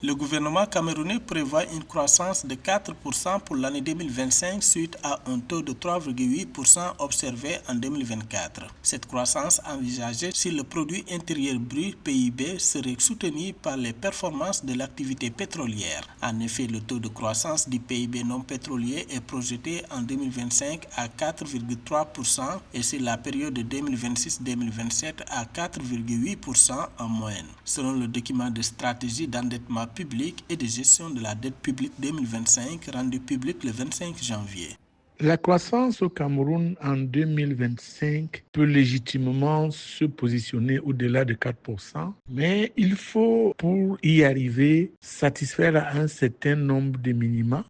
Le gouvernement camerounais prévoit une croissance de 4% pour l'année 2025 suite à un taux de 3,8% observé en 2024. Cette croissance envisagée sur le produit intérieur brut PIB serait soutenue par les performances de l'activité pétrolière. En effet, le taux de croissance du PIB non pétrolier est projeté en 2025 à 4,3% et sur la période de 2026-2027 à 4,8% en moyenne, selon le document de stratégie d'endettement public et de gestion de la dette publique 2025 rendu public le 25 janvier. La croissance au Cameroun en 2025 peut légitimement se positionner au-delà de 4%, mais il faut, pour y arriver, satisfaire à un certain nombre de minima.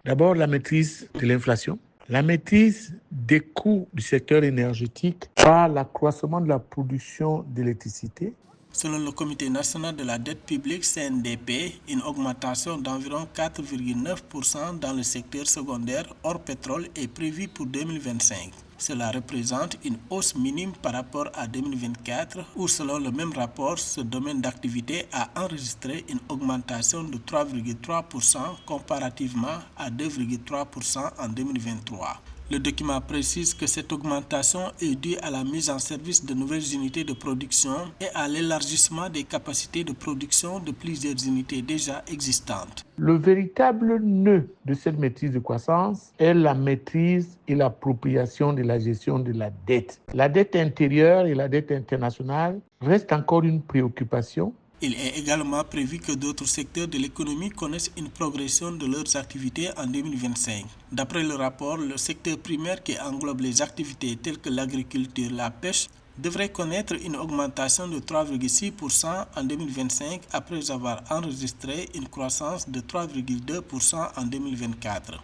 D'abord, la maîtrise de l'inflation, la maîtrise des coûts du secteur énergétique par l'accroissement de la production d'électricité. Selon le Comité national de la dette publique CNDP, une augmentation d'environ 4,9% dans le secteur secondaire hors pétrole est prévue pour 2025. Cela représente une hausse minime par rapport à 2024 où, selon le même rapport, ce domaine d'activité a enregistré une augmentation de 3,3% comparativement à 2,3% en 2023. Le document précise que cette augmentation est due à la mise en service de nouvelles unités de production et à l'élargissement des capacités de production de plusieurs unités déjà existantes. Le véritable nœud de cette maîtrise de croissance est la maîtrise et l'appropriation de la gestion de la dette. La dette intérieure et la dette internationale restent encore une préoccupation. Il est également prévu que d'autres secteurs de l'économie connaissent une progression de leurs activités en 2025. D'après le rapport, le secteur primaire qui englobe les activités telles que l'agriculture et la pêche devrait connaître une augmentation de 3,6% en 2025 après avoir enregistré une croissance de 3,2% en 2024.